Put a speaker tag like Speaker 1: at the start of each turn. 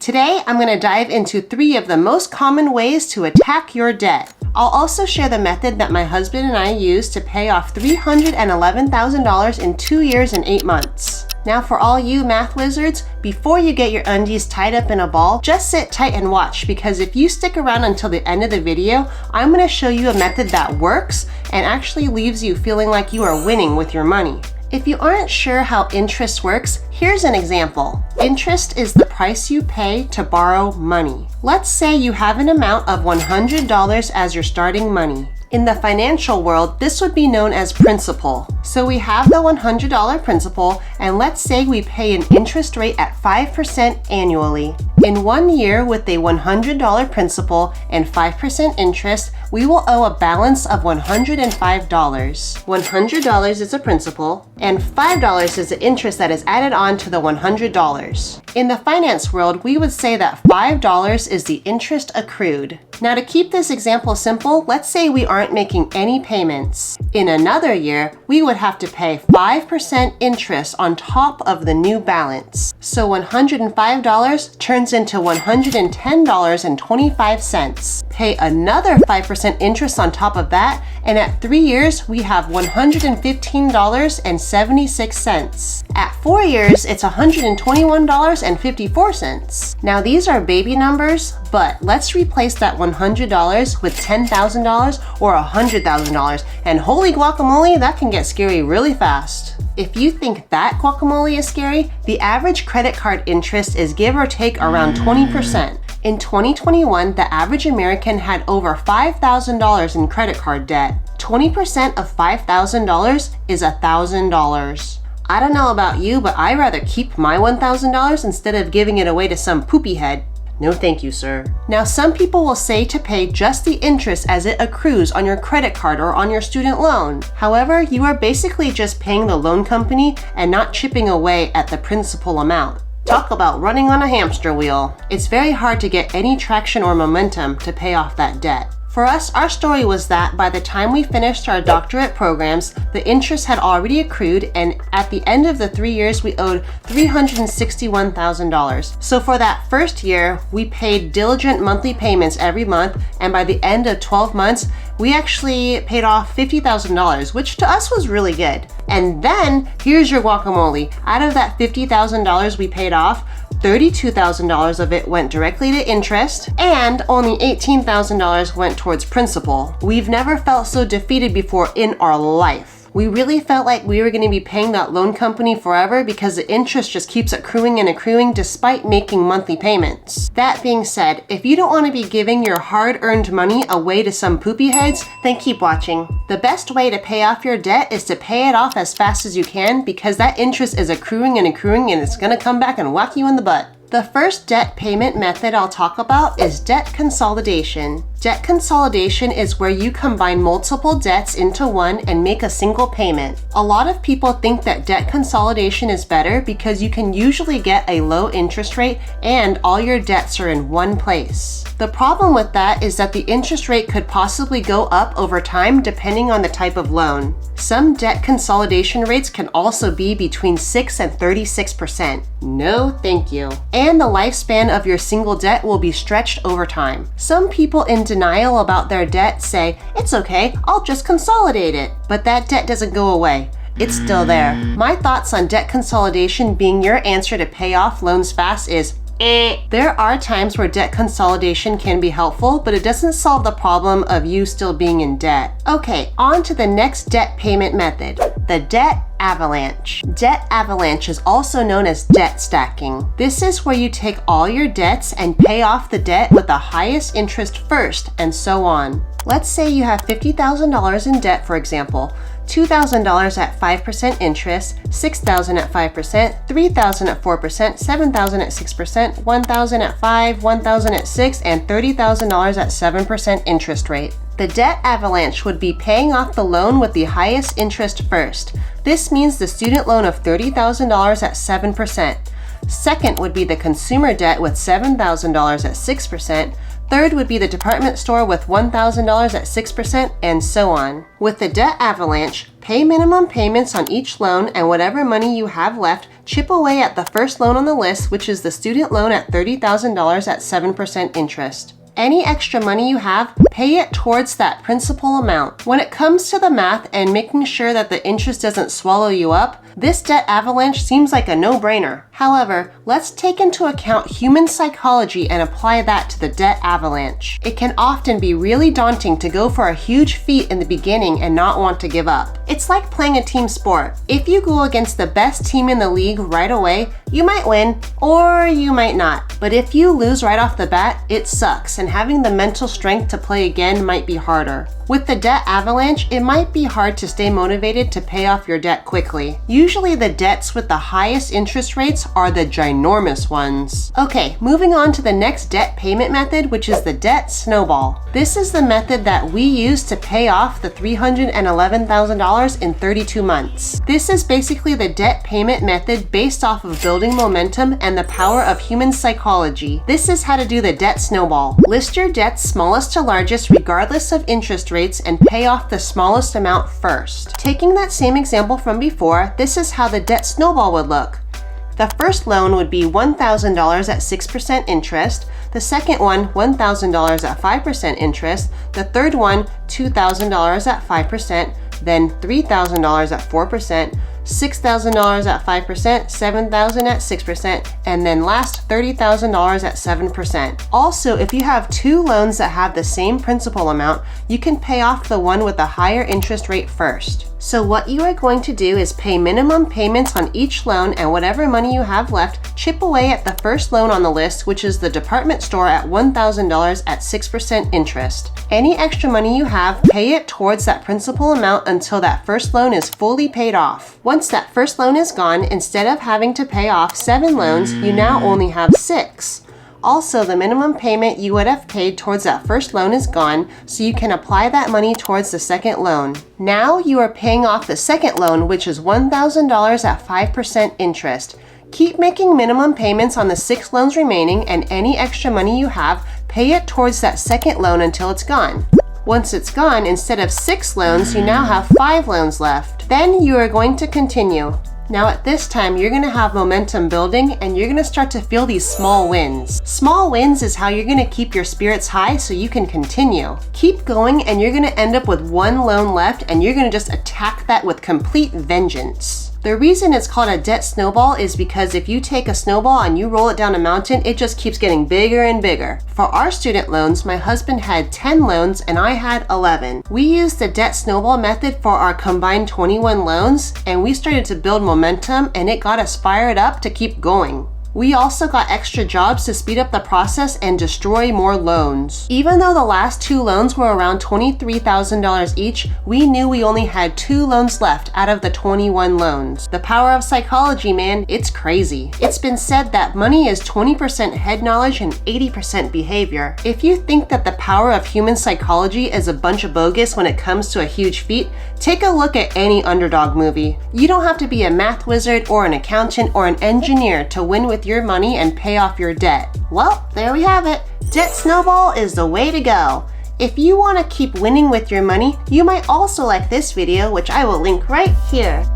Speaker 1: Today, I'm going to dive into 3 of the most common ways to attack your debt. I'll also share the method that my husband and I used to pay off $311,000 in 2 years and 8 months. Now for all you math wizards, before you get your undies tied up in a ball, just sit tight and watch, because if you stick around until the end of the video, I'm going to show you a method that works and actually leaves you feeling like you are winning with your money. If you aren't sure how interest works, here's an example. Interest is the price you pay to borrow money. Let's say you have an amount of $100 as your starting money. In the financial world, this would be known as principal. So we have the $100 principal, and let's say we pay an interest rate at 5% annually. In 1 year, with a $100 principal and 5% interest, we will owe a balance of $105. $100 is a principal, and $5 is the interest that is added on to the $100. In the finance world, we would say that $5 is the interest accrued. Now to keep this example simple, let's say we aren't making any payments. In another year, we would have to pay 5% interest on top of the new balance. So $105 turns into $110.25. Pay another 5% interest on top of that, and at 3 years, we have $115.76. At 4 years, it's $121.54. Now these are baby numbers, but let's replace that $100 with $10,000 or $100,000, and holy guacamole, that can get scary really fast. If you think that guacamole is scary, the average credit card interest is give or take around 20%. In 2021, the average American had over $5,000 in credit card debt. 20% of $5,000 is $1,000. I don't know about you, but I'd rather keep my $1,000 instead of giving it away to some poopy head. No thank you, sir. Now, some people will say to pay just the interest as it accrues on your credit card or on your student loan. However, you are basically just paying the loan company and not chipping away at the principal amount. Talk about running on a hamster wheel. It's very hard to get any traction or momentum to pay off that debt. For us, our story was that by the time we finished our doctorate programs, the interest had already accrued, and at the end of the 3 years, we owed $361,000. So for that first year, we paid diligent monthly payments every month, and by the end of 12 months, we actually paid off $50,000, which to us was really good. And then, here's your guacamole. Out of that $50,000 we paid off, $32,000 of it went directly to interest, and only $18,000 went towards principal. We've never felt so defeated before in our life. We really felt like we were going to be paying that loan company forever because the interest just keeps accruing and accruing despite making monthly payments. That being said, if you don't want to be giving your hard-earned money away to some poopy heads, then keep watching. The best way to pay off your debt is to pay it off as fast as you can, because that interest is accruing and accruing, and it's going to come back and whack you in the butt. The first debt payment method I'll talk about is debt consolidation. Debt consolidation is where you combine multiple debts into one and make a single payment. A lot of people think that debt consolidation is better because you can usually get a low interest rate and all your debts are in one place. The problem with that is that the interest rate could possibly go up over time depending on the type of loan. Some debt consolidation rates can also be between 6 and 36%. No, thank you. And the lifespan of your single debt will be stretched over time. Some people in denial about their debt say, "It's okay, I'll just consolidate it." But that debt doesn't go away. It's still there. My thoughts on debt consolidation being your answer to pay off loans fast is there are times where debt consolidation can be helpful, but it doesn't solve the problem of you still being in debt. Okay, on to the next debt payment method, the debt avalanche. Debt avalanche is also known as debt stacking. This is where you take all your debts and pay off the debt with the highest interest first, and so on. Let's say you have $50,000 in debt, for example. $2,000 at 5% interest, $6,000 at 5%, $3,000 at 4%, $7,000 at 6%, $1,000 at 5%, $1,000 at 6%, and $30,000 at 7% interest rate. The debt avalanche would be paying off the loan with the highest interest first. This means the student loan of $30,000 at 7%. Second would be the consumer debt with $7,000 at 6%. Third would be the department store with $1,000 at 6%, and so on. With the debt avalanche, pay minimum payments on each loan, and whatever money you have left, chip away at the first loan on the list, which is the student loan at $30,000 at 7% interest. Any extra money you have, pay it towards that principal amount. When it comes to the math and making sure that the interest doesn't swallow you up, this debt avalanche seems like a no-brainer. However, let's take into account human psychology and apply that to the debt avalanche. It can often be really daunting to go for a huge feat in the beginning and not want to give up. It's like playing a team sport. If you go against the best team in the league right away, you might win, or you might not. But if you lose right off the bat, it sucks, and having the mental strength to play again might be harder. With the debt avalanche, it might be hard to stay motivated to pay off your debt quickly. Usually the debts with the highest interest rates are the ginormous ones. Okay, moving on to the next debt payment method, which is the debt snowball. This is the method that we use to pay off the $311,000 in 32 months. This is basically the debt payment method based off of building momentum and the power of human psychology. This is how to do the debt snowball. List your debts smallest to largest regardless of interest rates and pay off the smallest amount first. Taking that same example from before, this is how the debt snowball would look. The first loan would be $1,000 at 6% interest, the second one $1,000 at 5% interest, the third one $2,000 at 5%, then $3,000 at 4%, $6,000 at 5%, $7,000 at 6%, and then last $30,000 at 7%. Also, if you have two loans that have the same principal amount, you can pay off the one with the higher interest rate first. So what you are going to do is pay minimum payments on each loan, and whatever money you have left, chip away at the first loan on the list, which is the department store at $1,000 at 6% interest. Any extra money you have, pay it towards that principal amount until that first loan is fully paid off. Once that first loan is gone, instead of having to pay off 7 loans, you now only have 6. Also, the minimum payment you would have paid towards that first loan is gone, so you can apply that money towards the second loan. Now you are paying off the second loan, which is $1,000 at 5% interest. Keep making minimum payments on the 6 loans remaining, and any extra money you have, pay it towards that second loan until it's gone. Once it's gone, instead of 6 loans, you now have 5 loans left. Then you are going to continue. Now at this time, you're going to have momentum building, and you're going to start to feel these small wins. Small wins is how you're going to keep your spirits high so you can continue. Keep going, and you're going to end up with 1 loan left, and you're going to just attack that with complete vengeance. The reason it's called a debt snowball is because if you take a snowball and you roll it down a mountain, it just keeps getting bigger and bigger. For our student loans, my husband had 10 loans and I had 11. We used the debt snowball method for our combined 21 loans, and we started to build momentum, and it got us fired up to keep going. We also got extra jobs to speed up the process and destroy more loans. Even though the last 2 loans were around $23,000 each, we knew we only had 2 loans left out of the 21 loans. The power of psychology, man, it's crazy. It's been said that money is 20% head knowledge and 80% behavior. If you think that the power of human psychology is a bunch of bogus when it comes to a huge feat, take a look at any underdog movie. You don't have to be a math wizard or an accountant or an engineer to win with your money and pay off your debt. Well, there we have it. Debt snowball is the way to go. If you want to keep winning with your money, you might also like this video, which I will link right here.